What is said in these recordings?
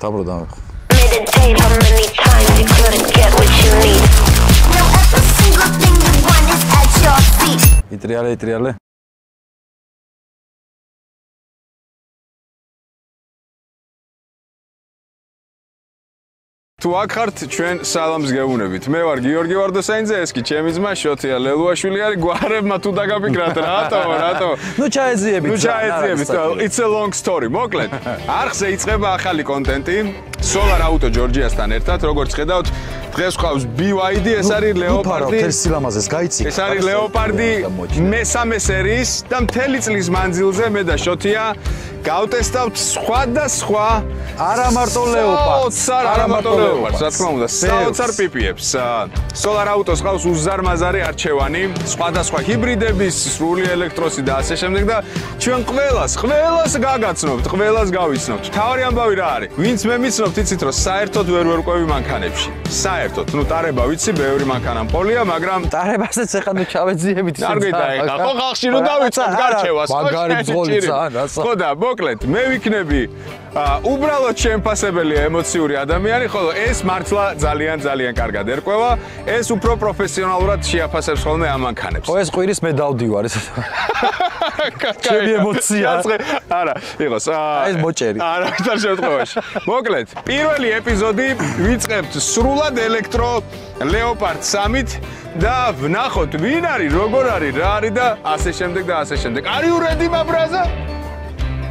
ჭაბროდა მე. Meditate how many times you couldn't get what you need. Now every single thing you want is at your feet. იტრიალე. თუ აქ ხართ ჩვენ სალამს გეუბნებით. მე ვარ გიორგი ვარდოსაინძე, ეს კი ჩემი ძმა შოთია ლელუაშვილი არის. გვარებმა თუ დაგაფიქრათ რატო? ნუ ჩაეძიებით. It's a long story. მოკლედ, არხზე იწყება ახალი კონტენტი. Solar Auto Georgiasთან ერთად, როგორც ხედავთ, დღეს ყავს BYD, ეს არის ლეოპარდი. თელ სილამაზეს გაიცი. ეს არის ლეოპარდი მესამე სერიის და მთელი წლის მანძილზე მე და შოთია გავტესტავთ სხვადასხვა არა მარტო ლეოპარდს, რა თქმა უნდა, საოცარ პიპიებს. Solar Auto-ს ყავს უზარმაზარი არჩევანი, სხვადასხვა ჰიბრიდების, სრული ელექტროსი და ასე შემდეგ და ჩვენ ყველას გაგაცნობთ, ყველას გავიცნობთ. თავი ამბავი რა არის? ვინც მე მიცნობთ, იცით რომ საერთოდ ვერ ვერკვევი მანქანებში. საერთოდ, ტარება ვიცი, ბევრი მანქანა მყოლია, მაგრამ ტარებასაც ეხლა ნუ ჩავეძიებით. არ გინდა ეხლა, ხო ხალხში რომ დავიცნობთ გარჩევას, მაგარი ბრძოლიც არა. ხო და მოკლედ, მე ვიქნები უბრალოდ შემფასებელი ემოციური ადამიანი, ხოლო ეს მართლა ძალიან კარგად ერკვევა, ეს უფრო პროფესიონალურად შეაფასებს ხოლმე ამ მანქანებს. ხო ეს ყვირის მე დავდივარ ეს. ჩემი ემოცია. არა, იყოს. ეს მოჭერი. არა, თარ შემთხვევაში. მოკლედ, პირველი ეპიზოდი ვიწყებთ სრულად ელექტრო ლეოპარდ 3-ით და ვნახოთ ვინ არის, როგორ არის, რა არის და ასე შემდეგ და ასე შემდეგ. Are you ready, my brother?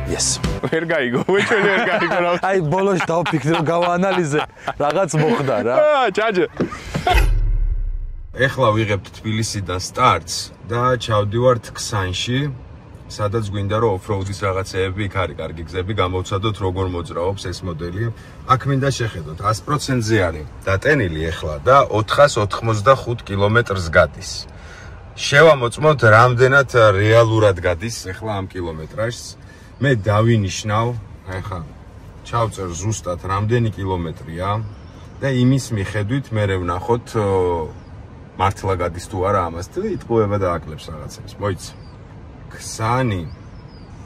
Yes. ვერ გაიგო, ვეჩვენი ვერ გაიგო რა. აი ბოლოს დავფიქრე რომ გავაანალიზე, რაღაც მოხდა რა. ჩაჯე. ეხლა ვიღებთ თბილისიდან სტარტს და ჩავდივართ ქსანში, სადაც გვინდა რომ ოფროუდის რაღაცეები იქ არის, კარგი გზები გამოვცადოთ როგორ მოძრაობს ეს მოდელი. აქ მინდა შეხედოთ 100%-ზე არის დატენილი ეხლა და 485 კილომეტრს გადის. შევამოწმოთ რამდენად რეალურად გადის ეხლა ამ კილომეტრაჟს. მე დავინიშნავ, ეხლა ჩავწერ ზუსტად რამდენი კილომეტრია და იმის მიხედვით მე ვნახოთ მართლა გადის თუ არა ამას და იტყუება და აკლებს რაღაცებს. მოიცი. ქსანი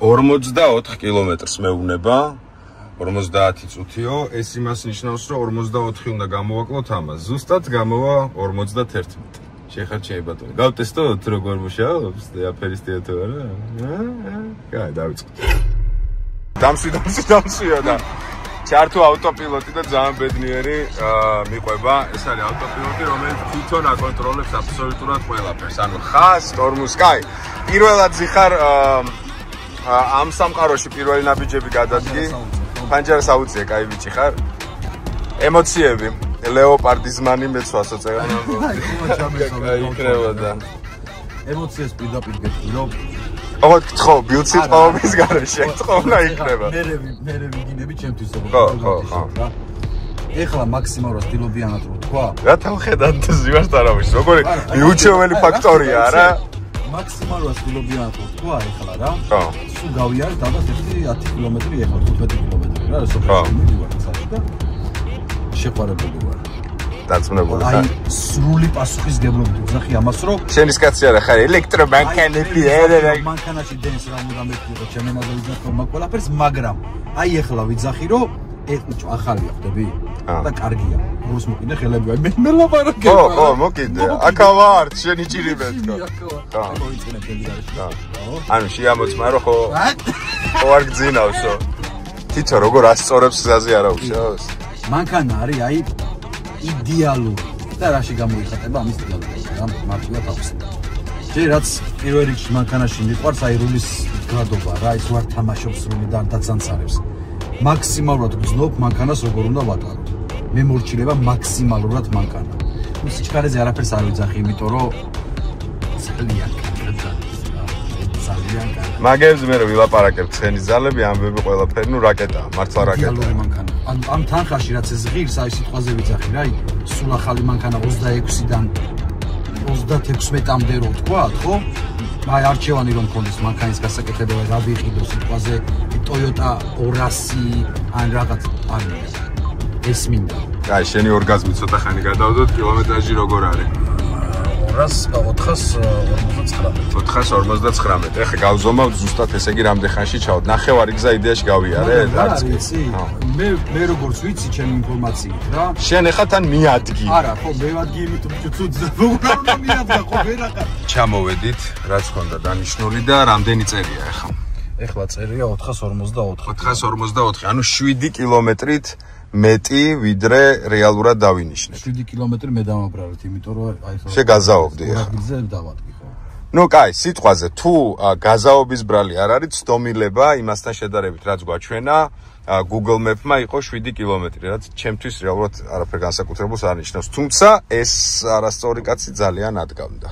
44 კილომეტრს მეუბნება, 50 წუთიო, ეს იმას ნიშნავს, რომ 44 უნდა გამოვაკლოთ ამას. ზუსტად გამოვა 51. შეხარჩეი ბატონო. გავტესტოთ როგორ მუშაობს და აფერისტია თუ არა? კაი, დავიწყოთ. დამშვია და ჩართო ავტოპილოტი და ძალიან ბედნიერი მიყვება. ეს არის ავტოპილოტი, რომელიც თვითონ აკონტროლებს აბსოლუტურად ყველაფერს. ანუ ხას, ტორმუს, კაი. პირველად ზიხარ ამ სამყაროში პირველი ნაბიჯები გადადგი. პანჯარას აუწია, კაი ბიჭი ხარ. ემოციები ლეოპარდის მანი მეცვასო წერა. იქნებოდა. ემოციას პირდაპირ გეტყვირო. ოღონდ ხო, ბილცი წყობის გარეშე, წყობა იქნება. მე ვიგინები ჩემთვის ხო. ეხლა მაქსიმალურად ვთილობიანად რო თქვა. რა თავხედად ზივარს არავის, როგორი მიუჩვეველი ფაქტორია რა. მაქსიმალურად ვთილობიანად რო თქვა ეხლა რა. ხო. სულ გავიარეთ ალბათ 10 კილომეტრი ეხლა 15 კილომეტრი რა, სოფელში მივიდივარ ცალკე და შეყვარებული ვარ. დაწუნებული ხარ. აი სრული პასუხისგებლობით ვძახი ამას რომ შენის კაცი არა ხარ ელექტრომანქანები ერა მანქანაში დენს რა უნდა მეთქვა ჩემენაზე ვიძახო მაგ ყველაფერს მაგრამ აი ეხლა ვიძახი რომ ეხლა ახალია ხდები და კარგია როს მოკიდე ხელები მე ლაპარაკებ ხო მოკიდე აქა ვარ შენი ჭირი მეთქო ხო მოიწინე გელიდარში ანუ შეამოწმა რომ ხო არ გძინავსო თითო როგორ ასწორებს გზაზე არა უშავს მანქანა არის აი იდეალური და რაში გამოიხატება ამის იდეალურობა რა მართლა თავს. ჯერ რაც პირველ რიგში მანქანაში მიყვარს აი რულის გრადობა რა ის ვარ თამაშობს რული და დაცანცარებს. მაქსიმალურად გძნობ მანქანას როგორ უნდა ვატარო. მე მორჩილება მაქსიმალურად მანქანა. სიჩქარეზე არაფერს არ ვიძახი, იმიტომ რომ ძალიან მაგებს მე რო ვილაპარაკებ ცხენი ძალები ამბები ყველაფერი ნუ რაკეტაა მართლა რაკეტაა ამ თანხაში რაც ეს ღირს აი სიტყვაზე ვიძახი რა სულ ახალი მანქანა 26-დან 36-მდე რო თქვა ხო აი არჩევანი რომ მქონდეს მანქანის გასაკეთებელი რა ვიყიდო სიტყვაზე Toyota 200 ან რაღაც არ მინდა ეს მინდა აი შენი ორგაზმი ცოტა ხანი გადავდოთ კილომეტრაჟი როგორ არის 459. ეხლა გავზომავ ზუსტად ესე იგი რამდენ ხანში ჩავთ. ნახევარი გზა იდეაში გავიარე, რაც ვიცი. მე როგორც ვიცი ჩემი ინფორმაციით რა. შენ ეხლა თან მიადგი. არა, ხო, მე ვადგი იმიტომ რომ უნდა მიადგა ხო ვერაღა. ჩამოვედით, რაც ხონდა დანიშნული და რამდენი წერია ეხლა? ეხლა წერია 454. 454, ანუ 7 კილომეტრით მეტი ვიდრე რეალურად დავინიშნეთ. 7 კილომეტრი მე დამაბრალეთ, იმიტომ რომ აი ხო. შეგაზაობდი ახლა. გზაზე დავადგი ხო. ნუ კაი, სიტყვაზე თუ გაზაობის ბრალი არ არის ცდომილება იმასთან შედარებით, რაც გვაჩვენა Google Map-მა იყო 7 კილომეტრი, რაც ჩემთვის რეალურად არაფერ განსაკუთრებულს არ ნიშნავს. თუმცა ეს არასწორი კაცი ძალიან ადგავდა.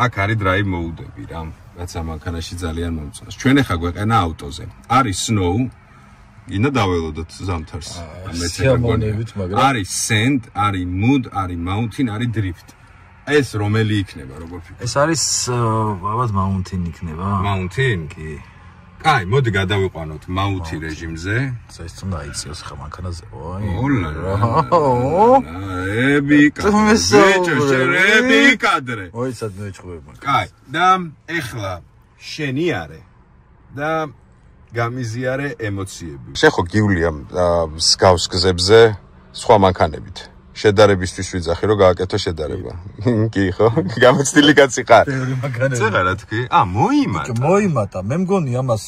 აქ არის drive mode-ები რა, რაც ამ მანქანაში ძალიან მომწონს. ჩვენ ახლა გვეყენა ავტოზე. არის snow, ინა დაველოდოთ ზამთარს. არის sand, არის mud, არის mountain, არის drift. ეს რომელი იქნება, როგორ ფიქრობ? ეს არის ალბათ mountain იქნება. Mountain? კი. კაი, მოდი გადავიყვანოთ mountain რეჟიმზე. ეს თუნდა აიწიოს ხა მანქანაზე. ოლა. ები კადრე. ოიცად მეჭყვება. კაი, და ეხლა შენი არე და გამიზიარე ემოციები. შენ ხო გივლია მსგავს გზებზე სხვა მანქანებით. შედარებისთვის ვიძახი რომ გააკეთო შედარება. კი ხო? გამოცდილი კაცი ხარ. ბევრი მანქანები. წეღა რა თქვი? მოიმატა. მოიმატა. მე მგონი ამას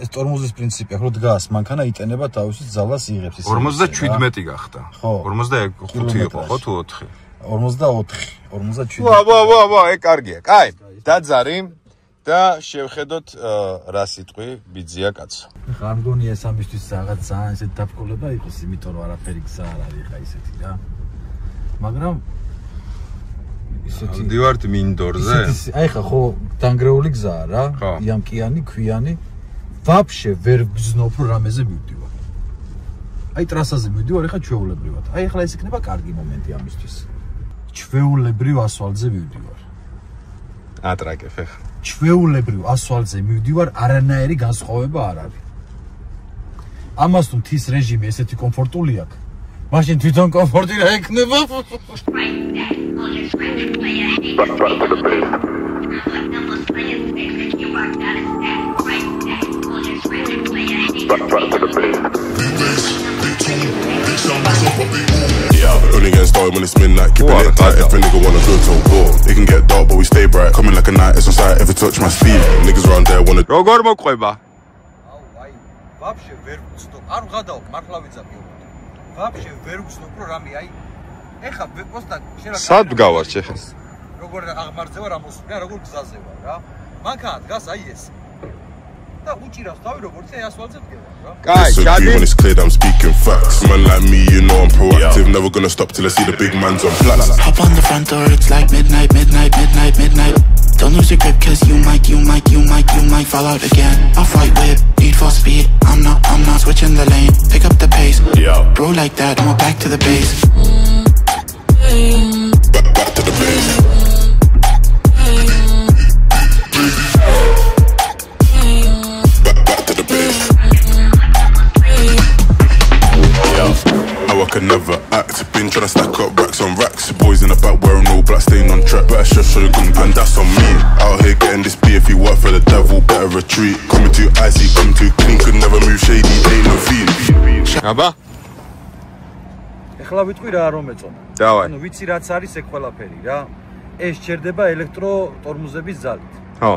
ეს ტორმოზის პრინციპია, რომ დგას მანქანა იტენება თავისი ძალას იღებს ისე. 57 გახდა. 45 იყო ხო თუ 4? 44. ვა, ეგ კარგია. კაი, დაძარი და შევხედოთ რა სიტყვი ბიძია კაცო. ხა არ მგონია ეს ამისთვის რაღაც ძალიან ესეთ დაფკოლება იყოს, იმიტომ რომ არაფერი გზა არ არის ხა ისეთი რა. მაგრამ ისეთი ვდივართ მინდორზე. აი ხა ხო დანგრეული გზაა რა, იამკიანი, ქვიანი. ვაფშე ვერ გზნობ რომ რამეზე მივდივარ. აი ტრასაზე მივდივარ ხა ჩვეულებრივად. აი ხა ეს იქნება კარგი მომენტი ამისთვის. ჩვეულებრივ ასვალზე მივდივარ. ატრაკებ ხა. ჩვეულებრივ ასვალზე მივდივარ, არანაირი განსხვავება არ არის. ამას თუ მთის რეჟიმი ესეთი კომფორტული აქვს, მაშინ თვითონ კომფორტი რა ექნება? Only getting started when it's midnight. Keeping it tight if a nigga wanna go to war. It can get dark, but we stay bright. Coming like a night, it's on sight. Ever touch my sleeve? Niggas around there wanna. როგორ მოყვება? აი, ვაფშე ვერ ვცნობ. არ ვღადაო, მართლა ვიძახი. ვაფშე ვერ ვცნობ რომ რამე აი. ეხა პოსტა შეიძლება სად გავარ შეხა? როგორ აღმართზე ვარ ამოსულია, როგორ გზაზე ვარ რა. მანქანა დგას აი ეს. და უჭირავს თავი როგორც აი ასვალზე დგება რა. კაი, Disagree when it's clear that I'm speaking facts. Man like me, you know I'm proactive. Never gonna stop till I see the big man's on flats. Hop on the front door, it's like midnight. Don't lose your grip, cause you might fall out again. Off-white whip, need for speed. I'm not switching the lane. Pick up the pace. Bro like that, I'm back to the base. Back to the base. Back to the base. How I could never act. Been trying to stack up racks on racks. Boys in the back wearing all black, staying on track. Better show you gun, and that's on me. Out here getting this beef. If you work for the devil, better retreat. Coming too icy, coming too clean. Could never move shady, ain't no feet. აბა? ეხლა ვიტყვი რა არ მომეწონა. დავაი. ანუ ვიცი რაც არის ეგ ყველაფერი რა. ეს ჩერდება ელექტრო ტორმოზების ზალით. ხო.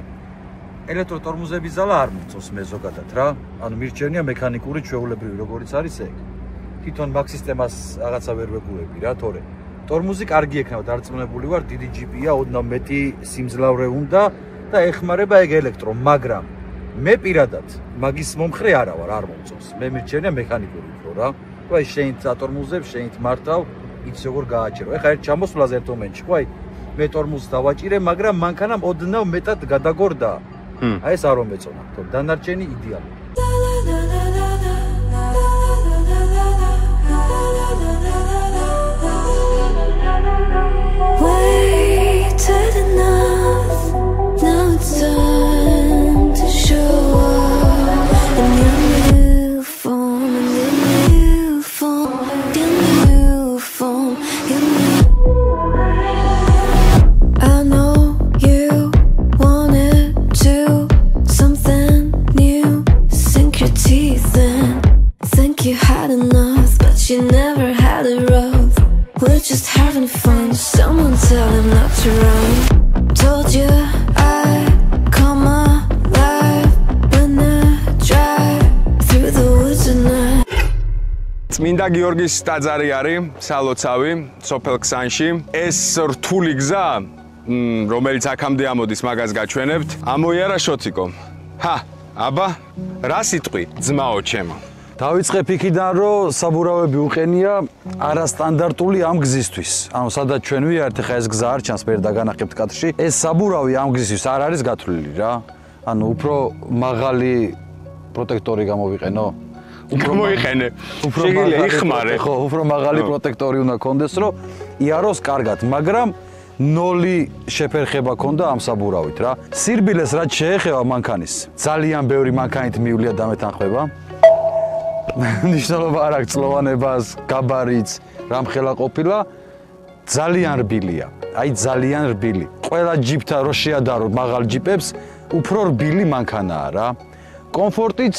ელექტრო ტორმოზების ზალა არ მოწონს მე ზოგადად რა. ანუ მირჩენია მექანიკური ჩვეულებრივი როგორიც არის ეგ. თვითონ მაგ სისტემას რაღაცა ვერ ვეგუები რა, თორე ტორმოზი კარგი ექნება, დარწმუნებული ვარ, დიდი ჯიპია, ოდნავ მეტი სიმძლავრე უნდა და ეხმარება ეგ ელექტრო, მაგრამ მე პირადად მაგის მომხრე არა ვარ, არ მომწონს. მე მირჩენია მექანიკური უფრო რა. ყოი შენით ატორმოზებ, შენით მართავ, იცი როგორ გააჭირო. ეხა ერთ ჩამოსვლაზე ერთ მომენტში, ყოი მე ტორმოზს დავაჭირე, მაგრამ მანქანამ ოდნავ მეტად გადაგორდა. აი ეს არ მომეწონა, თორე დანარჩენი იდეალურია. Waited enough, now it's time to show up in your new form, your new form, your new form, your new any fun. Someone tell him not to run. Told you I come alive when I drive through the woods at night. წმინდა გიორგის ტაძარი არის სალოცავი სოფელ ქსანში. ეს რთული გზა, რომელიც აქამდე ამოდის, მაგას გაჩვენებთ. ამოიარა შოთიკო. აბა, რა სიტყვი ძმაო ჩემო? დავიწყებ იქიდან, რომ საბურავები უყენია არასტანდარტული ამ გზისთვის. ანუ სადაც ჩვენ ვიართ, ხა ეს გზა არ ჩანს, ვერ დაგანახებთ კადრში. ეს საბურავი ამ გზისთვის არ არის გათვლილი რა. ანუ უფრო მაღალი პროტექტორი გამოვიყენო. გამოიყენე. შეგიძლია იხმარე. ხო, უფრო მაღალი პროტექტორი უნდა კონდეს, რომ იაროს კარგად, მაგრამ ნოლი შეფერხება ქონდა ამ საბურავით რა. სირბილეს რაც შეეხება მანქანის, ძალიან ბევრი მანქანით მივლია დამეთანხმება. ნიშნულობა არ აქვს წლოვანებას, გაბარიტს, რამხელა ყოფილა, ძალიან რბილია. აი ძალიან რბილი. ყველა ჯიპთან რო შეადარო მაღალ ჯიპებს, უფრო რბილი მანქანაა რა. კომფორტიც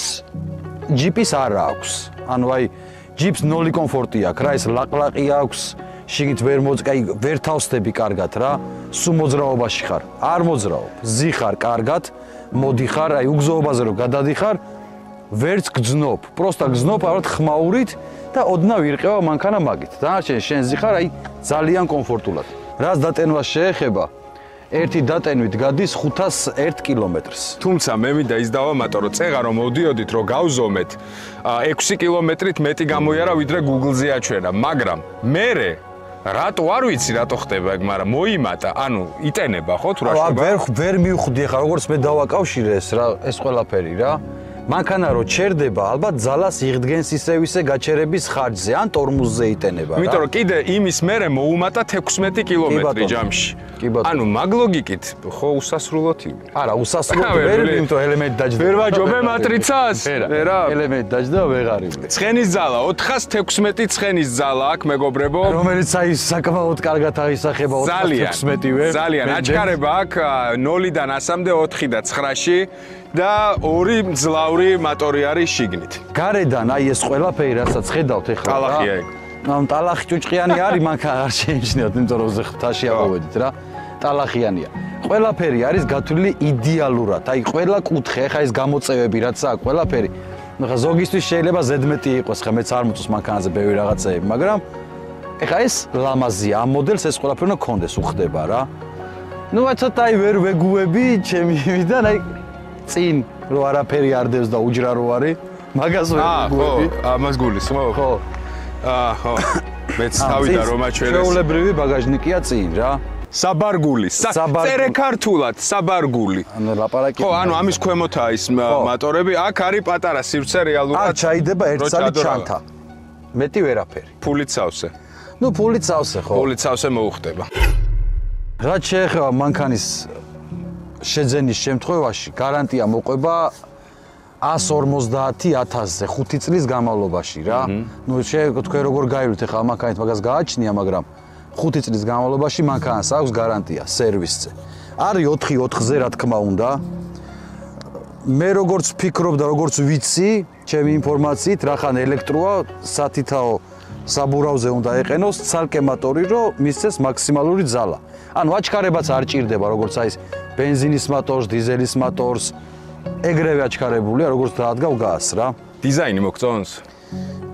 ჯიპის არ აქვს. ანუ აი ჯიპს ნოლი კომფორტი აქვს რა, ეს ლაყლაყი აქვს, შიგნით ვერ თავსდები კარგად რა. სულ მოძრაობაში ხარ, არ მოძრაობ, ზიხარ კარგად, მოდიხარ, აი უგზოობაზე რო გადადიხარ, ვერც გძნობ, პროსტა გძნობ ალბათ ხმაურით და ოდნავ ირყევა მანქანა მაგით. დანარჩენ შენ ზიხარ აი ძალიან კომფორტულად. რაც დატენვას შეეხება, ერთი დატენვით გადის 501 კილომეტრს. თუმცა მე მინდა ის დავამატო, წეღა რომ მოდიოდით, რომ გავზომეთ 6 კილომეტრით მეტი გამოიარა, ვიდრე Google-ზე აჩვენა, მაგრამ მე რატო არ ვიცი რატო ხდება ეგ, მაგრამ მოიმატა, ანუ იტენება ხო თუ რა შეგა? ვერ მივხვდი ახლა როგორც მე დავაკავშირე ეს ყველაფერი რა. მანქანა რო ჩერდება, ალბათ ძალას იღდგენს ისე გაჩერების ხარჯზე, ან ტორმუზზე იტენება რა. იმიტომ რომ კიდე იმის მერე მოუმატა 16 კილომეტრი ჯამში. ანუ მაგ ლოგიკით ხო უსასრულოდ ივი. არა, უსასრულოდ ვერ, იმიტომ ელემენტი დაჯდა. ვერ ვაჯობე მატრიცას? ვერა. ელემენტი დაჯდა ვეღარიბლე. ცხენის ძალა 416 ცხენის ძალა აქვს მეგობრებო. რომელიც აი საკმაოდ კარგად აღისახება 416-ვე. ძალიან აჩქარება აქვს 0-დან 100-მდე 4 და 9-ში. და ორი მძლავრი მატორი არის შიგნით. გარედან აი ეს ყველაფერი რასაც ხედავთ ეხლა. ტალახია ეგ. ანუ ტალახი ჭუჭყიანი არის, მანქანა არ შეიმჩნევთ, იმიტომ რომ ზეღთაში ავედით რა. ტალახიანია. ყველაფერი არის გათვლილი იდეალურად. აი ყველა კუთხე, ხა ეს გამოწევები რაც აქვს, ყველაფერი. ხა ზოგისთვის შეიძლება ზედმეტი იყოს, ხა მეც არ მოწოს მანქანაზე ბევრი რაღაცეები, მაგრამ ეხა ეს ლამაზია, ამ მოდელს ეს ყველაფერი უნდა კონდეს, უხდება რა. ნუ ცოტა აი ვერ ვეგუები ჩემი მიდან, აი წინ რო არაფერი არ დევს და უჯრა რო არის, მაგას ვეგუები. ამას გულისხმობ? ხო. ხო. მეც თავიდან რომ აჩვენეს. შეულებრივი ბაგაჟნიკია წინ რა. საბარგული, წერე ქართულად, საბარგული. ანუ ლაპარაკი. ხო, ანუ ამის ქვემოთაა ის მატორები, აქ არის პატარა სივრცე რეალურად. აქ ჩაიდება ერთ წალი ჩანთა. მეტი ვერაფერი. ფულით სავსე. ნუ ფულით სავსე ხო. ფულით სავსე მოუხდება. რაც შეეხება მანქანის შეძენის შემთხვევაში, გარანტია მოყვება 150.000-ზე 5 წლის განმავლობაში რა. ნუ თქვენ როგორ გაივლით ახლა მანქანით მაგას გააჩნია, მაგრამ 5 წლის განმავლობაში მანქანას აქვს გარანტია სერვისზე. არის 4-4-ზე რა თქმა უნდა. მე როგორც ვფიქრობ და როგორც ვიცი, ჩემი ინფორმაციით, რახან ელექტროა, სათითაო საბურავზე უნდა ეყენოს ცალკე მატორი, რომ მისცეს მაქსიმალური ძალა. ანუ აჩქარებაც არ ჭირდება, როგორც აი ეს ბენზინის მატორს, დიზელის მატორს, ეგრევე აჩქარებულია, როგორც დადგავ გას რა. დიზაინი მოგწონს?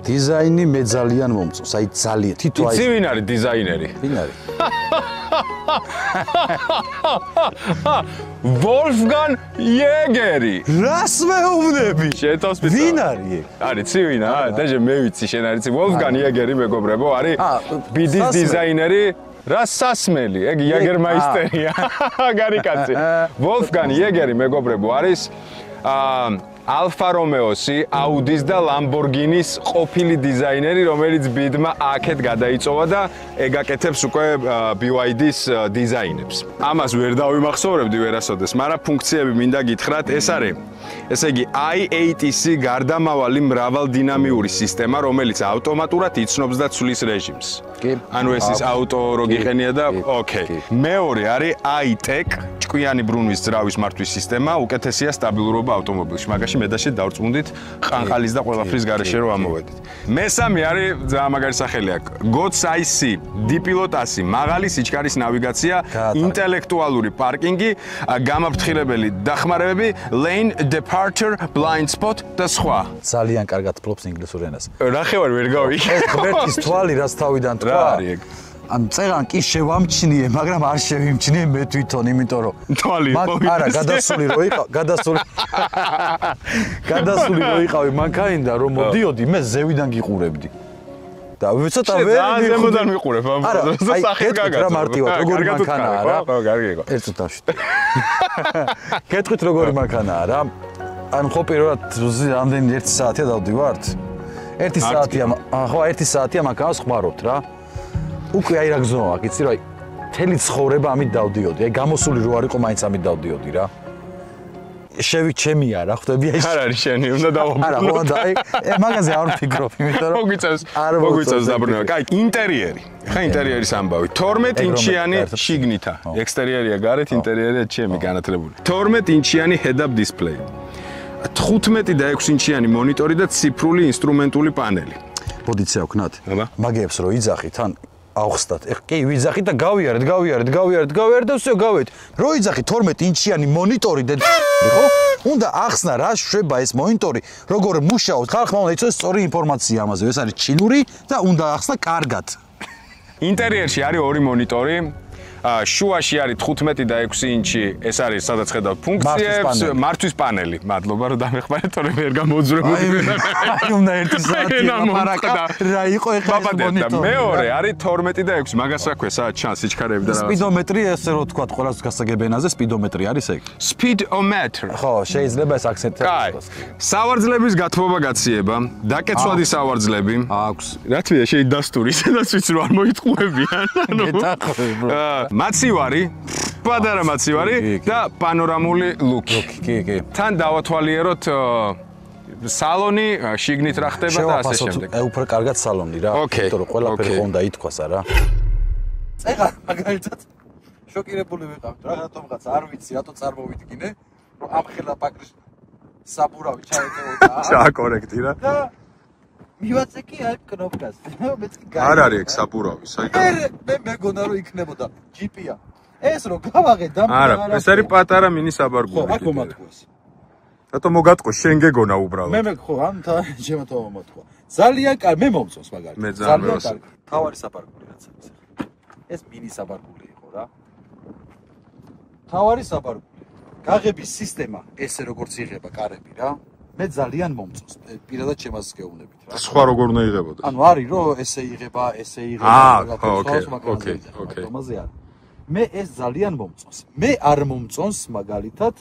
დიზაინი მე ძალიან მომწონს, აი ძალიან თითო აი. იცი ვინ არის დიზაინერი? ვინ არის? ვოლფგან იეგერი. რას მეუბნები? შეთავს პიცა. ვინ არის ეგ? არის ცი ვინ არა? დაჟე მე ვიცი, შენ არის ვოლფგან იეგერი მეგობრებო, არის ბიდის დიზაინერი. რა სასმელი, ეგ იაგერმაისტერია. გარიკაცი. ვოლფგან იეგერი მეგობრებო არის ალფა რომეოსი, აუდის და ლამბორგინის ყოფილი დიზაინერი, რომელიც ბიდმა აქეთ გადაიწოვა და ეგაკეთებს უკვე BYD-ის დიზაინებს. ამას ვერ დავიმახსოვრებდი ვერასოდეს, მაგრამ ფუნქციები მინდა გითხრათ, ეს არის. ესე იგი i8-ის გარდამავალი მრავალდინამიური სისტემა, რომელიც ავტომატურად იცნობს და ცვლის რეჟიმს. ანუ ეს ის აუტო რო გიყენია და ოკეი. მეორე არის i-Tech ტკვიანი ბრუნვის ძრავის მართვის სისტემა, უკეთესია სტაბილურობა ავტომობილში. მაგაში მე და შე დავწმუნდით ყანყალის და ყველაფრის გარეშე რომ ამოვედით. მესამე არის ძალიან მაგარი სახელი აქვს. GOTS IC, დიპილოტასი, მაღალი სიჩქარის ნავიგაცია, ინტელექტუალური პარკინგი, გამაფრთხილებელი დახმარებები, lane departure, blind spot და სხვა. ძალიან კარგად ფლობს ინგლისურ ენას. რა ხევარ ვერ გავიქე. ეს ღმერთის თვალი რაც თავიდან თქვა. რა არის ეგ? ან წეგან კი შევამჩნიე, მაგრამ არ შევიმჩნიე მე თვითონ, იმიტომ რომ თვალი არა, გადასული რო იყავ, გადასული რო იყავი მანქანიდან რომ მოდიოდი, მე ზევიდან გიყურებდი. და ცოტა ვერ ზემოდან ვიყურებ ამ დროს სახე გაგაცო. რა მარტივად, როგორი მანქანაა რა? ხო, კარგი იყო. ერთ წუთში. გეტყვით როგორი მანქანაა რა? ან ხო პირველად რამდენი 1 საათია დავდივართ? 1 საათია, ხო 1 საათია მანქანას ხმარობთ რა. უკვე აი რა გზნოა, იცი რა, მთელი ცხოვრება ამით დავდიოდი. აი გამოსული რო არ იყო, მაინც ამით დავდიოდი რა. შევიჩემია რა, ხვდები აი. არ არის შენი, უნდა დავაბრუნო. არა, ხო და აი, მაგაზე არ ვფიქრობ, იმიტომ რომ მოგვიწევს დაბრუნება. კაი, ინტერიერი. ხა ინტერიერის ამბავი. 12 ინჩიანი შიგნითა. ექსტერიერია გარეთ, ინტერიერია ჩემი განათლებული. 12 ინჩიანი head-up display. 15 და 6 ინჩიანი მონიტორი და ციფრული ინსტრუმენტული პანელი. ბოდიცე აქვთ? აბა. მაგეებს რო იძახით, ან ავხსნათ. კი, ვიძახით და გავიარეთ და всё გავეთ. რო იძახით 12 ინჩიანი მონიტორი და ხო? უნდა ახსნა რა შვება ეს მონიტორი, როგორ მუშაობს. ხალხმა უნდა იცოდეს სწორი ინფორმაცია ამაზე. ეს არის ჩინური და უნდა ახსნა კარგად. ინტერიერში არის ორი მონიტორი. შუაში არის 15 და 6 ინჩი, ეს არის სადაც ხედავთ ფუნქციებს, მართვის პანელი. მადლობა რომ დამეხმარეთ, თორემ ვერ გამოძრებული. აი უნდა 1 საათი ლაპარაკა რა იყო ეხლა ეს მონიტორი. მეორე არის 12 და 6. მაგას რა ქვია, საათ ჩანს სიჩქარეები და რაღაც. სპიდომეტრი, ესე რომ თქვა, ყველას გასაგებენაზე სპიდომეტრი არის ეგ. Speedometer. ხო, შეიძლება ეს აქცენტი იყოს. სავარძლების გათბობა გაციება, დაკეცვადი სავარძლები. აქვს. რა თქმა შეიძლება დასტური, სადაც ვიცი რომ არ მოიტყუებიან. მაცივარი, პატარა მაცივარი და პანორამული ლუკი. კი. თან დავათვალიეროთ სალონი, შიგნით რა ხდება და ასე შემდეგ. უფრო კარგად სალონი რა, იმიტომ რომ ყველაფერი ხომ და ითქვას არა. წეგა მაგალითად შოკირებული ვიყავთ რა, რატომღაც არ ვიცი, რატო წარმოვიდგინე, რომ ამ ხელა პაკრის საბურავი ჩაეტეოდა. ჩააკორექტი რა. და მივაწეკი აი კნოპკას. მეთქი არ არის ეგ საბურავი, საერთოდ. მე მეგონა რომ იქნებოდა ჯიპია. ეს რო გავაღე და არა, ეს არის პატარა მინი საბარგული. ხო, აქ მომათქოს. რატო მოგატყო შენ გეგონა უბრალოდ? მე ხო, ამ ჩემო თვა მომათქვა. ძალიან კარგი, მე მომწონს მაგალითად. მე ძალიან კარგი. თავარი საბარგული რაც არის. ეს მინი საბარგული იყო რა. თავარი საბარგული. გაღების სისტემა, ესე როგორც იღება კარები რა. მე ძალიან მომწონს. პირადად ჩემას გეუბნებით რა. სხვა როგორ უნდა იღებოდა? ანუ არის რომ ესე იღება. ოკეი. ამაზე არის. მე ეს ძალიან მომწონს. მე არ მომწონს მაგალითად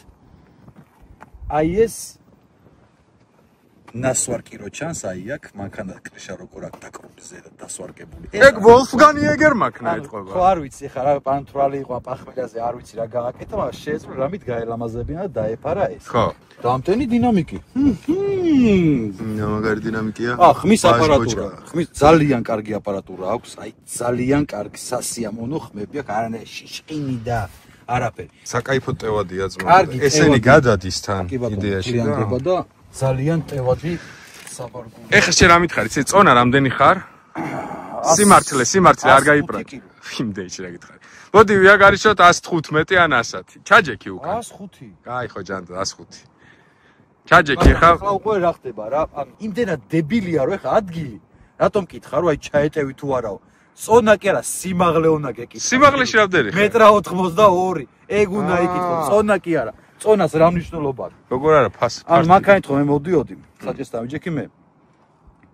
აი ეს ნასვარკი რო ჩანს აი აქ მანქანა კრიშა როგორ აქ დაკრული ზედა დასვარკებული. ეგ ვოლფგან იეგერ მანქანა ეთყობა. ხო არ ვიცი ხა რა პანთვრალი იყო პახმეგაზე არ ვიცი რა გააკეთა მაგრამ შეეძლო რამით გაელამაზებინა და დაეფარა ეს. ხო. დამტენი დინამიკი. მაგარი დინამიკია. ხმის აპარატურა. ხმის ძალიან კარგი აპარატურა აქვს. აი ძალიან კარგი სასიამოვნო ხმები აქვს. არანაირი შიშყინი და არაფერი. საკაიფო ტევადია ძმაო. ესენი გადადის თან იდეაში და ძალიან ტევადი საბარგული. ეხლა შენ რა მითხარ? იცი წონა რამდენი ხარ? სიმართლე არ გაიპრა. იმდეიში რა გითხარი. მოდი ვიაგარიშოთ 115 ან 100. ჩაჯექი უკან. 105. კაი ხო ჯანდო 105. ჩაჯექი ხა? ახლა უკვე რა ხდება რა? ანუ იმდენად დებილია რომ ეხლა ადგილი. რატომ მკითხა რომ აი ჩაეტევი თუ არაო? წონა კი არა, სიმაღლე უნდა გეკითხო. სიმაღლეში რამდენი ხარ? 1.82. ეგ უნდა იკითხო. წონა კი არა. წონას რა მნიშვნელობა აქვს? როგორ არა ფასი? ან მანქანით ხომ მე მოდიოდი საჭესთან ვიჯექი მე.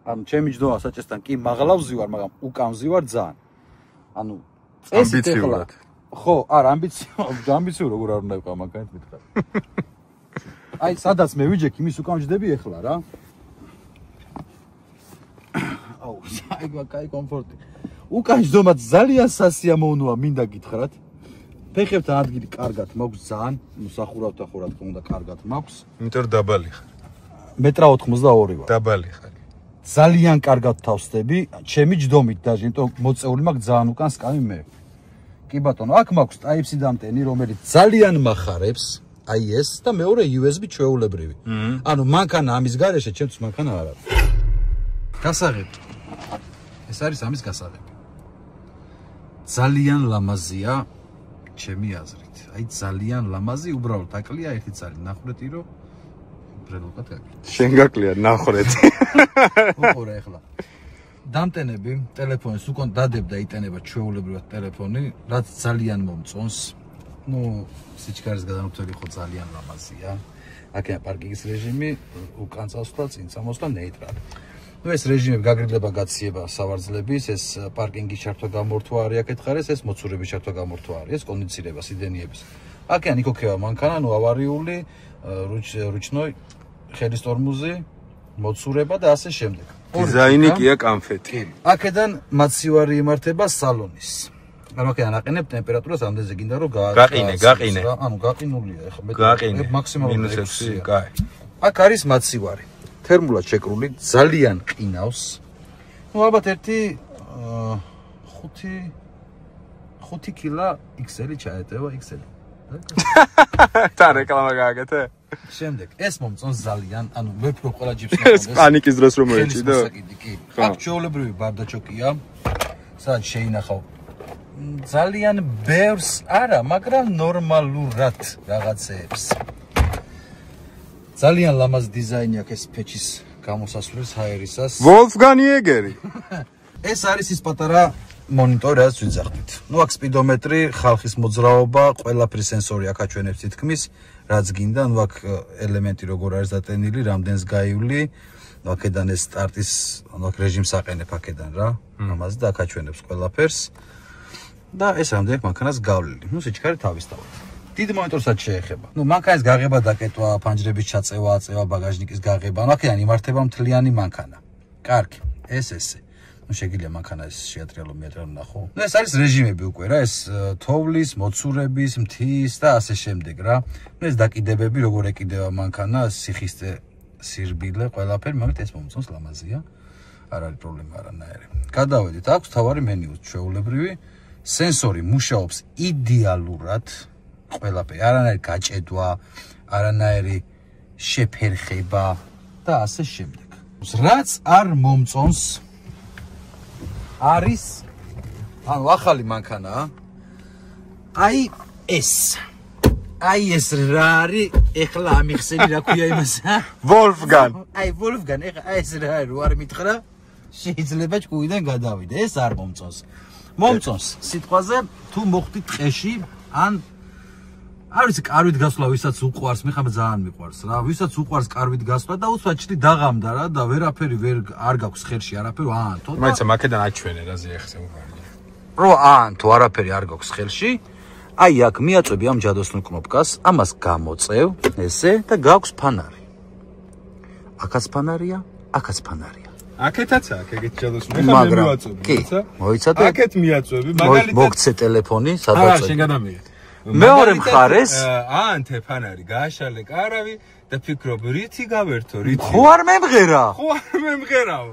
ანუ ჩემი ჯდომა საჭესთან კი მაღლა ვზივარ, მაგრამ უკან ვზივარ ძალიან. ანუ წესით ეხლა. ხო, არა, ამბიციურ როგორ არ უნდა იყო მანქანით მითხარ. აი, სადაც მე ვიჯექი, მის უკან ვჯდები ეხლა რა. აუ, კაი კომფორტი. უკან ჯდომა ძალიან სასიამოვნოა, მინდა გითხრათ. ფეხებთან ადგილი კარგად მაქვს ძალიან, მოსახურავთ ახლა რა თქმა უნდა კარგად მაქვს. იმიტომ რომ დაბალი ხარ. 1.82 ვარ. დაბალი ხარ. ძალიან კარგად თავსდები, ჩემი ჯდომით დაჟე, იმიტომ მოწეული მაქვს ძალიან უკან სკამი მე. კი ბატონო, აქ მაქვს Type-C დამტენი, რომელიც ძალიან מחარებს, აი ეს და მეორე USB ჩვეულებრივი. ანუ მანქანა ამის გარეშე, ჩემთვის მანქანა არ არის. გასაღები. ეს არის ამის გასაღები. ძალიან ლამაზია ჩემი აზრით. აი ძალიან ლამაზი, უბრალოდ აკლია ერთი წალი. ნახრეთი რომ ბრელოკად გაკლია. შენ გაკლია ნახრეთი. უყურე ახლა. დამტენები ტელეფონის უკონ დადებდა იტანება ჩვეულებრივად ტელეფონი, რაც ძალიან მომწონს. ნუ სიჩქარის გადამწყვეტი ხო ძალიან ლამაზია. აქია პარკინგის რეჟიმი, უკან წავსვლა, წინ წამოსვლა ნეიტრალი. ნუ ეს რეჟიმები გაგრძელება გაციება სავარძლების, ეს პარკინგის ჩართვა გამორთვა არის აქეთ ხარეს, ეს მოცურების ჩართვა გამორთვა არის, ეს კონდიცირება სიდენიების. აქია ნიკოქევა მანქანა, ნუ ავარიული, რუჩნოი ხელის ტორმუზი, მოცურება და ასე შემდეგ. დიზაინი კია კამფეტი. აქედან მაცივარი იმართება სალონის. ანუ აქედან აყენებ ტემპერატურას ამდენზე გინდა რომ გაყინე. ანუ გაყინულია ახლა მე გაყინე. მაქსიმალურად -6, კაი. აქ არის მაცივარი. თერმულად შეკრული, ძალიან ყინავს. ნუ ალბათ ერთი 5 კილა XL ჩაეტევა XL. და რეკლამა გააკეთე? შემდეგ ეს მომწონს ძალიან, ანუ ვეფრო ყველა ჯიპს ეს პანიკის დროს რომ მოეჭიდო? კი. აქ ჩვეულებრივი ბარდაჩოკია. სადაც შეინახავ ძალიან ბევრს არა, მაგრამ ნორმალურად რაღაცეებს. ძალიან ლამაზ დიზაინი აქვს ეს ფეჩის გამოსასვლელის ჰაერისას. ვოლფგან იეგერი. ეს არის ის პატარა მონიტორი, რაც ვიძახით. ნუ აქ სპიდომეტრი, ხალხის მოძრაობა, ყველაფერი სენსორი აქ აჩვენებს თითქმის, რაც გინდა, ნუ აქ ელემენტი როგორ არის დატენილი, რამდენს გაივლი, ნუ აქედან ეს სტარტის, ანუ აქ რეჟიმს აყენებ აქედან რა. ამაზე და აქ აჩვენებს ყველაფერს. და ეს რამდენი მანქანას გავლილი. ნუ სიჩქარე თავისთავად. დიდ მონიტორსაც შეეხება. ნუ მანქანის გაღება, დაკეტვა, ფანჯრების ჩაწევა, აწევა, ბაგაჟნიკის გაღება, ანუ აქედან იმართება მთლიანი მანქანა. კარგი, ესე. ნუ შეგიძლია მანქანა ეს შეატრიალო მეტრალო ნახო. ნუ ეს არის რეჟიმები უკვე რა, ეს თოვლის, მოცურების, მთის და ასე შემდეგ რა. ნუ ეს დაკიდებები, როგორ ეკიდება მანქანა, სიხისტე, სირბილე, ყველაფერი, მაგრამ ეს მომწონს ლამაზია. არ არის პრობლემა არანაირი. გადავედით, აქვს თავარი მენიუ ჩვეულებრივი. სენსორი მუშაობს იდეალურად. ყველაფერი, არანაირი გაჭედვა, არანაირი შეფერხება და ასე შემდეგ. რაც არ მომწონს არის ანუ ახალი მანქანაა. აი ეს რა არის? ეხლა ამიხსენი რა ქვია იმას? ვოლფგან. აი ვოლფგან, ეხლა ეს რა არის? რო არ მითხრა, შეიძლება ჭკუიდან გადავიდე. ეს არ მომწონს. მომწონს სიტყვაზე თუ მოხდით ტყეში ან არ ვიცი, კარვით გასვლა, ვისაც უყვარს, მე ხომ ძალიან მიყვარს რა. ვისაც უყვარს კარვით გასვლა და უცბად ჩli დაღამდა რა და ვერაფერი არ გაქვს ხელში, არაფერი აანთო. მაიცა მაკედან აჩვენე რა ზიახზე უყარია. რო აანთო, არაფერი არ გაქვს ხელში. აი აქ მიაწვევი ამ ჯადოსნურ კნოპკას, ამას გამოწევ, ესე და გაქვს ფანარი. აქაც ფანარია, აქაც ფანარია. აქეთაც აქ ეგეთ ჯადოსნური ხა მე მივაწვევი, იცი? მოიცადე? აქეთ მიაწვევი, მაგალითად მოგცე ტელეფონი, სადაც შენ გადამიღეთ. მეორე მხარეს აანთე ფანარი, გააშალე კარავი და ფიქრობ, რითი გავერთო, რითი. ხო არ მემღერა? ხო არ მემღერავ.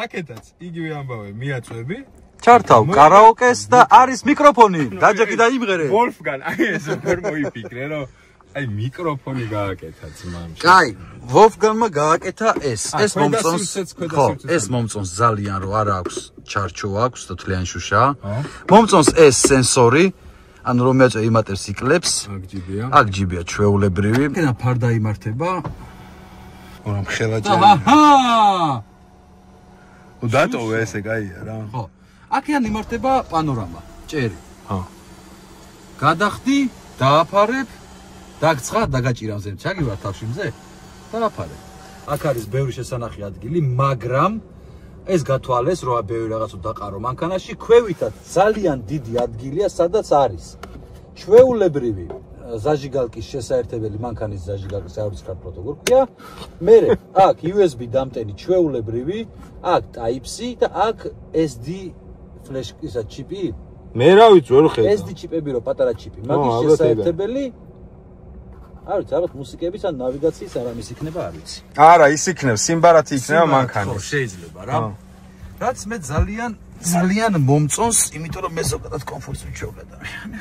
აქეთაც იგივე ამბავე, მიაწვევი. ჩართავ კარაოკეს და არის მიკროფონი. დაჯექი და იმღერე. ვოლფგან, აი ეს ვერ მოიფიქრე, რომ აი მიკროფონი გააკეთა ძმამ. კაი, ვოლფგანმა გააკეთა ეს. ეს მომწონს. ხო, ეს მომწონს ძალიან, რომ არ აქვს ჩარჩო აქვს და თლიანი შუშა. მომწონს ეს სენსორი. ანუ რომ მეაწვე იმატებს იკლებს. აქ ჯიბია ჩვეულებრივი. კენა ფარდა იმართება. ორამ ხელაჭი. აჰა! უდატოვე ესე კაია რა. ხო. აქედან იმართება პანორამა, ჭერი. ხო. გადახდი, დააფარებ, დაგცხა, დაგაჭირა მზე. ჩაგივარ თავში მზე? დააფარებ. აქ არის ბევრი შესანახი ადგილი, მაგრამ ეს გათვალეს, რომ ბევრი რაღაცო დაყარო მანქანაში, ქვევითად ძალიან დიდი ადგილია, სადაც არის ჩვეულებრივი ზაჟიგალკის შესაერთებელი მანქანის ზაჟიგალკის არის ქართულად როგორ ქვია. მერე აქ USB დამტენი ჩვეულებრივი, აქ Type-C და აქ SD flash ისა ჩიპი. მე რა ვიცი, ვერ ხედავ. SD ჩიპები რო პატარა ჩიპი, მაგის შესაერთებელი. არ ვიცი, ალბათ მუსიკების ან ნავიგაციის არამის იქნება, არ ვიცი. არა, ის იქნება, სიმბარათი იქნება მანქანის. ხო, შეიძლება რა. რაც მე ძალიან ძალიან მომწონს, იმიტომ რომ მე ზოგადად კომფორტს ვიჩვევ ადამიანი.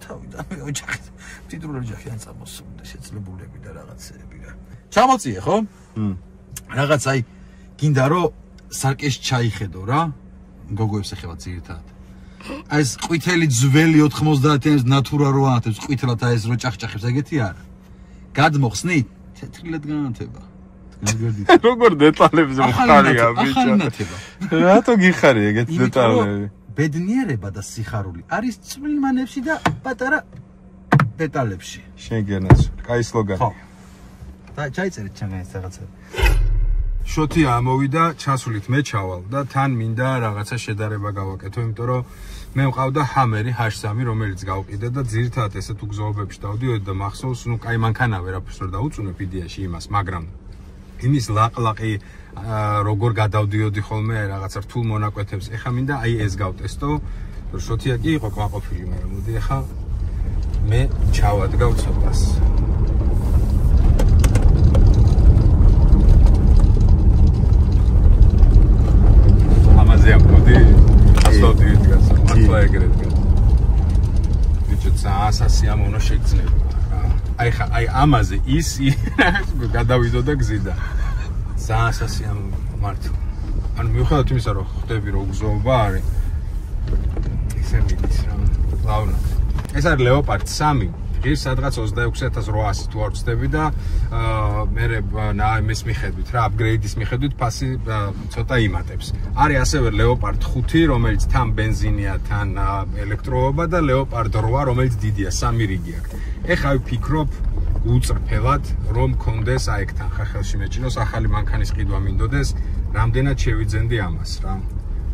თავიდანვე ოჯახი, მდიდრული ოჯახი ან წამოსული შეძლებულები და რაღაცეები რა. ჩამოწიე, ხო? რაღაც აი გინდა რომ სარკეს ჩაიხედო რა. გოგოებს ეხება ძირითადად. აი ეს ყვითელი ძველი 90-იანის ნატურა რო ანათებს, ყვითლად აი ეს რო ჭახჭახებს, ეგეთი არა. გადმოხსნით, თეთრილად განათება. როგორ დეტალებზე მხარია ბიჭო. ახალნათება. რატო გიხარი ეგეთ დეტალები? ბედნიერება და სიხარული არის წვრილმანებში და პატარა დეტალებში. შენ გენაცვლი. კაი სლოგანი. ხო. და ჩაიწერეთ ჩემს რაღაცა. შოთი ამოვიდა, ჩასულით მე ჩავალ და თან მინდა რაღაცა შედარება გავაკეთო, იმიტომ რომ მე მყავდა ჰამერი H3, რომელიც გავყიდე და ძირითადად ესეთ უგზოობებში დავდიოდი და მახსოვს, ნუ კაი მანქანა ვერაფერს ვერ დაუწუნებ იდეაში იმას, მაგრამ იმის ლაყლაყი როგორ გადავდიოდი ხოლმე რაღაცა რთულ მონაკვეთებს. ეხა მინდა აი ეს გავტესტო, რომ შოთია კი იყო კმაყოფილი, მაგრამ მოდი ეხა მე ჩავადგავ ცოტას. მოდი ასოდი დგას მართლა ეგრეთ გა ბიჭო სასიამოვნო შეგრძნება რა აი ამაზე ის გადავიდო და გზიდა სასიამოვნო მართლა ანუ მიუხედავად იმისა რომ ხვდები რომ უგზოობა არის ისე მიდის რა ლაუნა ეს არის ლეოპარდ 3 ის სადღაც 26800 თუ არ ვწდები და მე მის მიხედვით რა აპგრეიდის მიხედვით ფასი ცოტა იმატებს. არის ასევე ლეოპარდ 5, რომელიც თან ბენზინია, თან ელექტროობა და ლეოპარდ 8, რომელიც დიდია, 3 რიგი აქვს. ეხლა ვფიქრობ უწრფელად რომ მქონდეს აი ეგ თან ხელში მეჭინოს ახალი მანქანის ყიდვა მინდოდეს, რამდენად შევიძენდი ამას რა.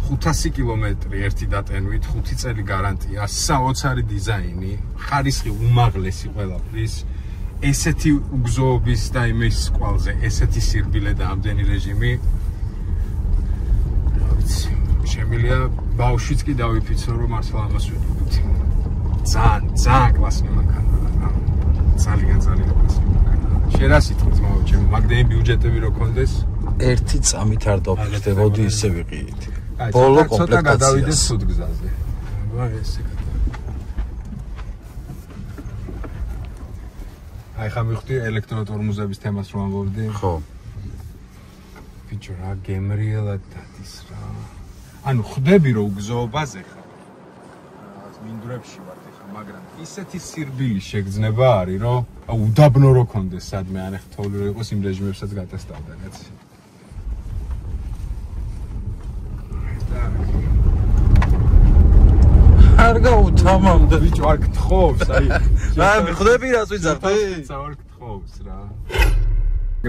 500 კილომეტრი ერთი დატენვით, 5 წელი გარანტია, საოცარი დიზაინი, ხარისხი უმაღლესი ყველაფრის, ესეთი უგზოობის და იმის კვალზე, ესეთი სირბილე და ამდენი რეჟიმი. რა ვიცი, შემიძლია ბავშვიც კი დავიფიცო, რომ მართლა ამას ვიტყვით. ძალიან კლასი მანქანა რა. ძალიან კლასი მანქანა. შენ რა სიტყვით მოვაჩემ, მაგდენი ბიუჯეტები რო კონდეს, ერთი წამით არ დავფიქრდებოდი ისე ვიყიდით. ბოლო კომპლექტაცია გადავიდეს სუდგზაზე. ესე. აი ხა მივხვდი ელექტროტორმუზების თემას რომ ამბობდი. ხო. ბიჭო რა გემრიელად დადის რა. ანუ ხვდები რომ უგზოობაზე ხარ. მინდვრებში ვარ ხა, მაგრამ ისეთი სირბილი შეგრძნება არის, რომ უდაბნო რო კონდეს სადმე ან ხა თოვლი რო იყოს იმ რეჟიმებსაც გატესტავდა, კაცი. არ გაუთამამდე ბიჭო არ გთხოვს აი რა ხვდები რას ვიძახდი არ გთხოვს რა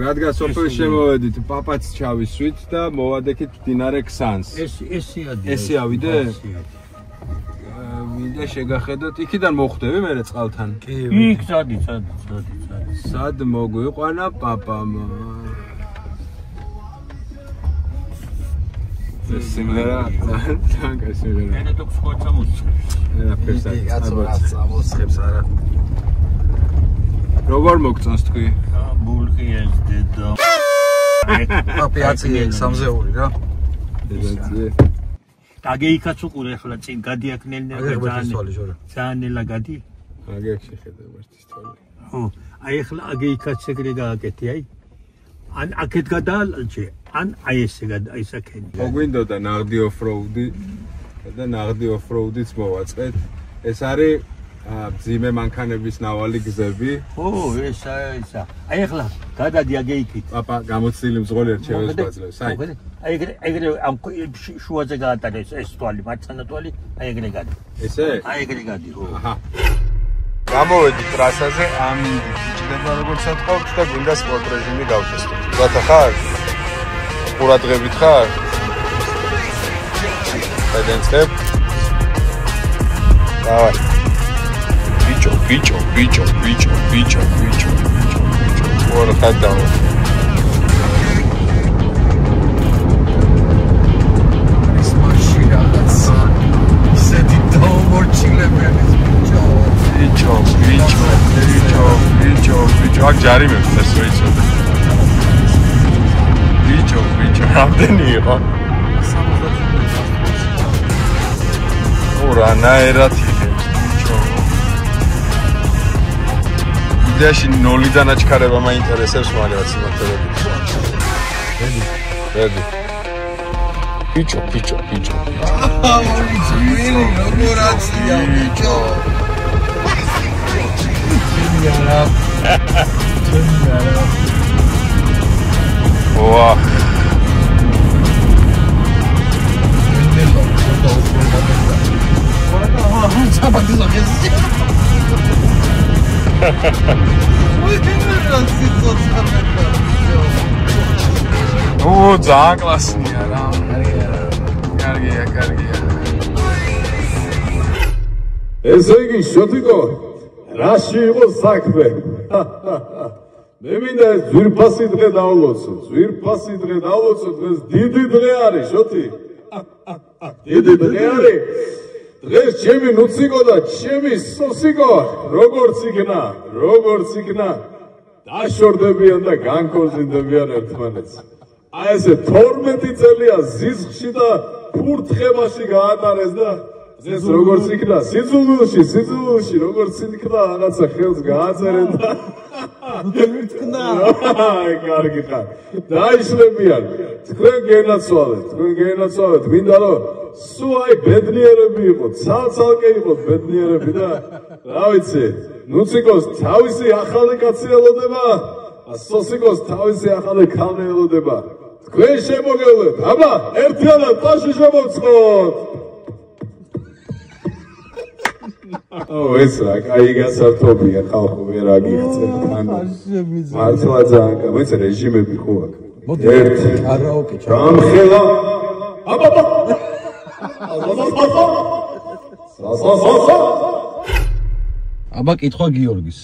რადგან სოფელში შემოვედით პაპაც ჩავისვით და მოვადექით მდინარე ქსანს ესე ავიდე მინდა შეგახედოთ იქიდან მოხვდები მერე წყალთან კი იქ სადი სად მოგვიყვანა პაპამ სიმღერა თანკა სიმღერა მე თუ ხოცა მოსწრებს წამოსხებს არა როგორ მოგწონს თქვი ბულკი ეს დედა პაპი აწიე სამზეული რა დედაძე აგეიქაც უყურე ახლა წინ გადიაკნელნე ძალიან ნელა გადი აგექ შეხედა ვერტის თვალი ხო აი ახლა აგეიქაც ეგრე გააკეთე აი ან აქეთ გადაალჭე ან აი ესე აი საკენი მოგვინდოდა ნაღდი ოფროუდი და ნაღდი ოფროუდიც მოვაწყეთ ეს არის ძიმე მანქანების ნავალი გზები ო ესა აი ახლა გადადი აგეიქით პაპა გამოცდილი მძღოლი რჩევებს გვაძლევს აი ეგრე ამ შუაზე გაატარეს ეს თვალი მარცხენა თვალი აი ეგრე გადი ესე აი ეგრე გადი ხო აჰა გამოვედი ტრასაზე ამინდი ჭდება როგორც ეთყობთ და გვინდა სპორტ რეჟიმი გავტესტოთ ზათა ხარ ყურადღებით ხარ გადენწებ დავай ბიჭო ორ ხადაო ის მაშინ რაღაც ისეთი დაუმორჩილებელი ბიჭო აქ ჯარიმებს ეს ვიცოდი ბიჭო რამდენი იყო 70 რანაერად იღებს ბიჭო. იდეაში 0-დან აჩქარება მაინტერესებს, მაგრამ სიმართლეები. რედი. Picho. Wow. ძალიან კლასია რა. კარგია. ესე იგი, შოთიკო, რაში იყო საქმე? მე მინდა ეს ძვირფასი დღე დავლოცო. დღეს დიდი დღე არის, შოთი. დიდი დღე არის. დღეს ჩემი ნუციკო და ჩემი სოსიკო როგორც იქნა დაშორდებიან და განკორწინდებიან ერთმანეთს. აი ესე 12 წელია ზიზღში და ფურთხებაში გაატარეს და ეს როგორც იქნა სიძულულში როგორც იქნა რაღაცა ხელს გააწერენ და აი კარგი ხარ დაიშლებიან თქვენ გენაცვალეთ მინდა რომ სულ აი ბედნიერები იყოთ ცალ-ცალკე იყოთ ბედნიერები და რა ვიცი ნუციკოს თავისი ახალი კაცი ელოდება სოსიკოს თავისი ახალი ქალი ელოდება თქვენ შემოგევლეთ აბა ერთიანად ტაში შემოვწყოთ ეს რა კაი გასართობია ხალხო ვერ აგიხსენთ მართლა ძალიან კაი რეჟიმები ხო აქ ერთი კარაოკე ჩამხელა აბა აბა კითხვა გიორგის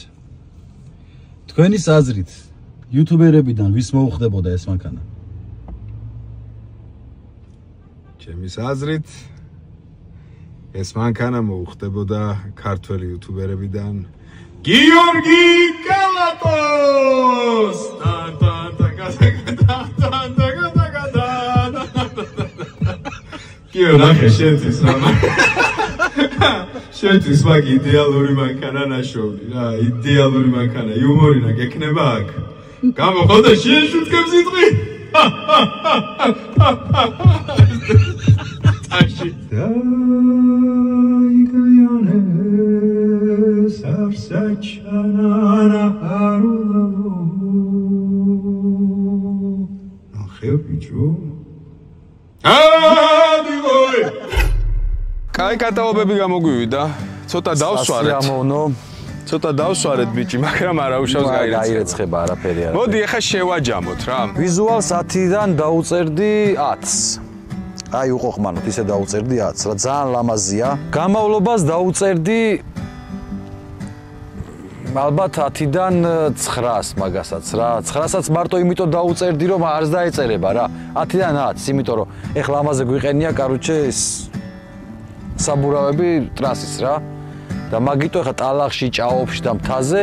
თქვენის აზრით იუთუბერებიდან ვის მოუხდებოდა ეს მანქანა ჩემის აზრით ეს მანქანა მოუხდებოდა ქართველი იუთუბერებიდან გიორგი კალატოს გიორგი შენთვის რამა შენთვის მაგ იდეალური მანქანა ნაშოვნი რა იდეალური მანქანა იუმორინა გექნება აქ გამოხოდა შეშუткებს იტყვი ტაში დაიგიანეს არსაჩანანა არულავო ახე ბიჭო ადილოი კაი კატაობები გამოგვივიდა ცოტა დავსვარეთ ბიჭი მაგრამ არა უშავს გაირეცხება არაფერი არა მოდი ახლა შევაჯამოთ რა ვიზუალს 10-დან დაუწერდი 10-ს აი უყოხმანოთ ისე დაუწერდი 10-ს რა ძალიან ლამაზია გამავლობას დაუწერდი ალბათ 10-დან 9-ს მაგასაც რა 9-საც მარტო იმიტომ დაუწერდი რომ არც დაეწერება რა 10-დან 10-ს იმიტომ რომ ეხლა ამაზე გვიყენია კაროჩე ეს საბურავები ტრასის რა და მაგიტო ეხლა ტალახში ჭაობში და მთაზე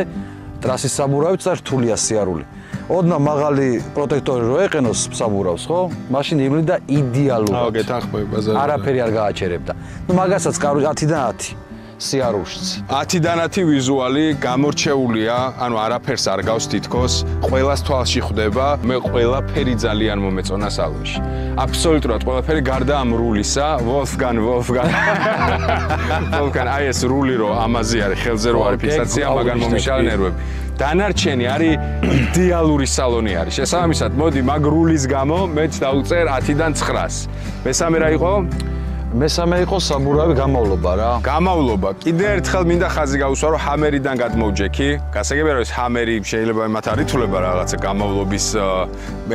ტრასის საბურავიც და რთულია სიარული ოდნა მაღალი პროტექტორი რო ეყენოს საბურავს ხო მაშინ ივლიდა იდეალურად აუ გეთანხმები ბაზარი არაფერი არ გააჩერებდა ნუ მაგასაც კაროჩე 10-დან 10 სიარულშიც 10-დან 10 ვიზუალი გამორჩეულია ანუ არაფერს არ გავს თითქოს ყველას თვალში ხვდება მე ყველაფერი ძალიან მომეწონა სალონში აბსოლუტურად ყველაფერი გარდა ამ რულისა ვოლფგან აი ეს რული რო ამაზე არის ხელზე რო არის ფიქსაცია მაგარ მომიშალა ნერვები დანარჩენი არის იდეალური სალონი არის შესაბამისად მოდი მაგ რულის გამო მეც დავწერ 10-დან 9-ს მესამე რა იყო მესამე იყო საბურავი გამავლობა რა. გამავლობა. კიდე ერთხელ მინდა ხაზი გავუსვა რომ ჰამერიდან გადმოვჯექი. გასაგებია რომ ეს ჰამერი შეიძლება მათ არ ითვლება რაღაცა გამავლობის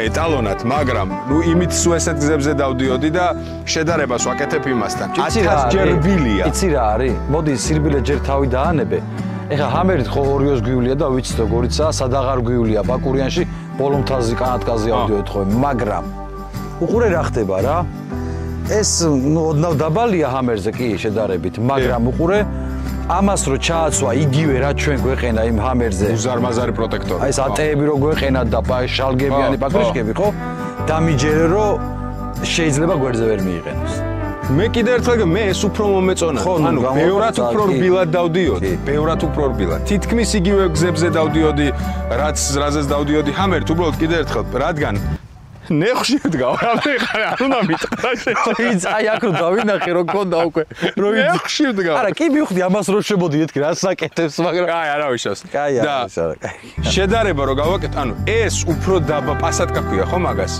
ეტალონად, მაგრამ ნუ იმით სულ ესეთ გზებზე დავდიოდი და შედარებას ვაკეთებ იმასთან. 1000 ჯერ ბილია. იცი რა არის? მოდი სირბილე ჯერ თავი დაანებე. ეხლა ჰამერით ხო ორიოს გვივლია და ვიცი როგორიცაა, სადაღარ გვივლია ბაკურიანში, ბოლომთაზი კანატკაზე ავდიოთ ხო, მაგრამ უყურე რა ხდება რა? ეს ნუ ოდნავ დაბალია ჰამერზე კი შედარებით, მაგრამ უყურე ამას რო ჩააცვა იგივე რა ჩვენ გვეყენა იმ ჰამერზე. უზარმაზარი პროტექტორი. აი ეს ატეები რო გვეყენა და შალგებიანი პაკრიშკები ხო? დამიჯერე რომ შეიძლება გვერდზე ვერ მიიყენოს. მე კიდე ერთხელ მე ეს უფრო მომეწონა. ანუ ბევრად უფრო რბილად დავდიოდი, ბევრად უფრო რბილად. თითქმის იგივე გზებზე დავდიოდი, რაზეც დავდიოდი ჰამერით, უბრალოდ კიდე ერთხელ, რადგან ნეხში ვდგავ, არ უნდა მითხრა ის აი აქ რო დავინახე რო გქონდა უკვე რო ნეხში ვდგავ. არა, კი მივხვდი ამას რო შემოდი ეთქი რა საკეთებს, მაგრამ აი არავიშავს. კაი და შედარება რო გავაკეთე, ანუ ეს უფრო დაბა პასატკა ქვია ხო მაგას?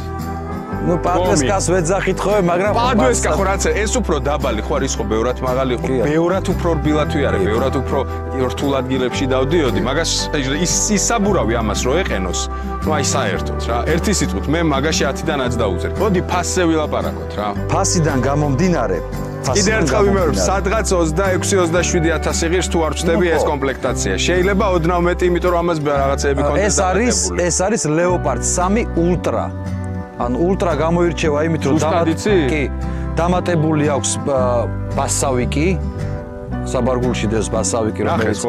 ნუ პადვესკას ვეძახით ხო, მაგრამ პადვესკა ხო რაც ეს უფრო დაბალი ხო არის ხო, ბევრად მაღალი ხო, ბევრად უფრო რბილად ვიარე, ბევრად უფრო რთულ ადგილებში დავდიოდი, მაგას ის საბურავი ამას რო ეყენოს, ნუ აი საერთოდ რა, ერთი სიტყვით მე მაგაში 10-დანაც დაუწერ. მოდი ფასზე ვილაპარაკოთ რა. ფასიდან გამომდინარე კიდე ერთხელ ვიმეორებ, სადღაც 26-27,000 იღირს თუ არ ვწდები ეს კომპლექტაცია. შეიძლება ოდნავ მეტი, იმიტომ რომ ამას რაღაცეები კონტენტი. ეს არის Leopard 3 Ultra. ან ულტრა გამოირჩევა იმით რომ დამატებული აქვს ბასავიკი საბარგულში დევს ბასავიკი რომელიც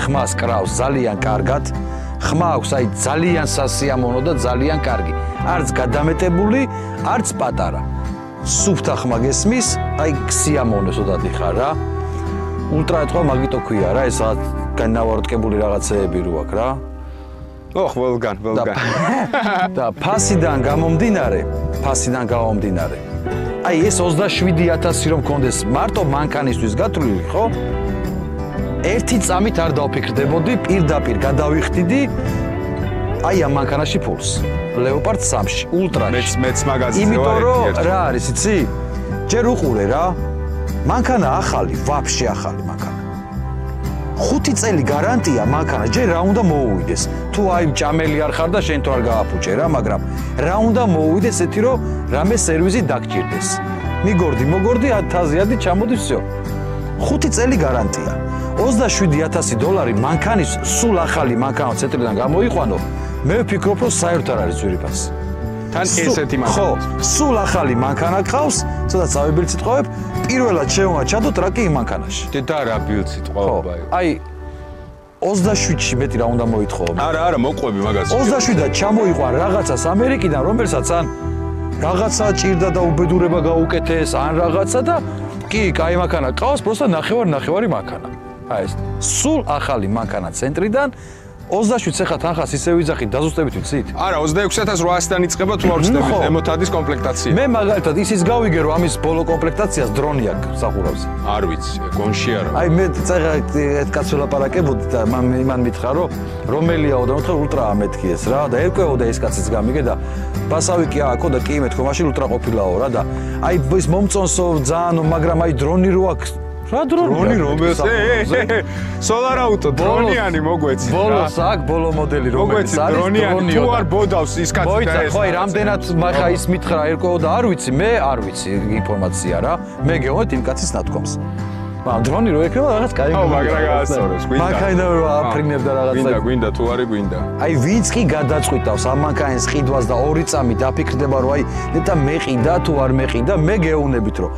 ხმას კრავს ძალიან კარგად ხმა აქვს აი ძალიან სასიამოვნო და ძალიან კარგი არც გადამეტებული არც პატარა სუფთა ხმა გესმის აი სიამოვნო სოდადი ხარ რა ულტრა ეთქვა მაგიტო ქვია რა ეს რაღაც განავარდკებული რაღაცეები რო აქვს რა ოხ, ველგან. და ფასიდან გამომდინარე. აი ეს 27,000 რომ კონდეს მარტო მანქანისთვის გათვლილი, ხო? ერთი წამით არ დავფიქრდებოდი, პირდაპირ გადავიხდიდი აი ამ მანქანაში ფულს. Leopard 3-ში, Ultra-ში. მეც მაგაზია. იმიტომ რომ რა არის, იცი? ჯერ უყურე რა. მანქანა ახალი, ვაფშე ახალი მანქანა. 5 წელი გარანტია მანქანა, ჯერ რა უნდა მოუვიდეს. თუ აი ჭამელი არ ხარ და შენ თუ არ გააფუჭე რა, მაგრამ რა უნდა მოუვიდეს ესეთი რომ რამე სერვისი დაგჭირდეს. მიგორდი 1000-ი ჩამოდი всё. 5 წელი გარანტია. $27,000 მანქანის სულ ახალი მანქანა ცენტრიდან გამოიყვანო. მე ვფიქრობ რომ საერთოდ არ არის ძვირფასი. თან ესეთი მანქანა. ხო, სულ ახალი მანქანა გყავს, სადაც ავიბილცით ყვევებ. პირველად შეუმა ჩადო ტრაკი იმ მანქანაში. და რა ბილცით ყვავება. აი 27-ში მეტი რა უნდა მოითხოვო. არა, მოყვები მაგას. 27-დან ჩამოიყვან რაღაცას ამერიკიდან, რომელსაც ან რაღაცა ჭირდა და უბედურება გაუკეთეს, ან რაღაცა და კი, კაი მანქანა ყავს, პროსტა ნახევარი მანქანა. აი ეს სულ ახალი მანქანა ცენტრიდან 27 ხა თანხას ისე ვიძახით დაზუსტებით ვიცით? არა, 26,800-დან იწყება თუ არ ვწდებით ემოთადის კომპლექტაცია. მე მაგალითად ისიც გავიგე რომ ამის ბოლო კომპლექტაციას დრონი აქვს სახურავზე. არ ვიცი, გონში არა. აი მე წეგა ერთ კაცს ველაპარაკებოდი და მან მითხრა რომ რომელიაო და მეთქე ულტრაა მეთქი ეს რა და ერკვეოდა ეს კაციც გამიგე და ბასავიკი ააქო და კი მეთქო მაშინ ულტრა ყოფილაო რა და აი ის მომწონსო ძალიან მაგრამ აი დრონი რო აქვს რა დრონი რომელს სოლარ აუტო დრონიანი მოგვეცი ბოლოს აქ ბოლო მოდელი რომელიც არის დრონიანი თუ არ ბოდავს ის კაცი და ეს ხო აი რამდენად ხა ის მითხრა ერკვეოდა არ ვიცი მე არ ვიცი ინფორმაცია რა მე გეუბნეთ იმ კაცის ნათქვამს მაგრამ დრონი რო ეკრება რაღაც კაი მაგრამ გაასწორებს გვინდა მანქანა რო აფრინებდა რაღაცა გვინდა თუ არის გვინდა აი ვინც კი გადაწყვიტავს ამ მანქანის ყიდვას და 2 წამი დაფიქრდება რომ აი ნეტა მეყიდა თუ არ მეყიდა მე გეუბნებით რომ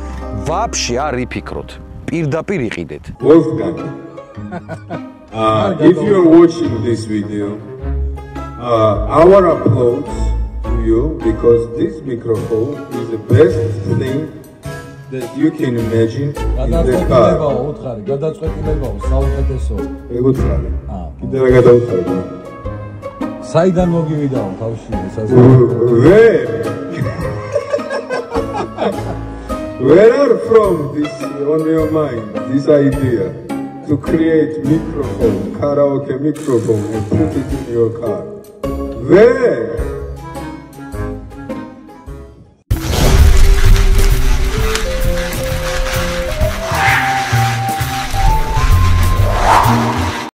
ვაფშე არ იფიქროთ პირდაპირ იყიდეთ. Wolfgang, if you are watching this video, our applause to you because this microphone is the best thing that you can imagine in the car. გადაწყვეტილებაო, საუკეთესო. ეგუთხარი. კიდე რა გადავუთხარი? საიდან მოგივიდაო თავში ესაზე? Where are from this on your mind, this idea to create microphone, karaoke microphone and put it in your car? Where?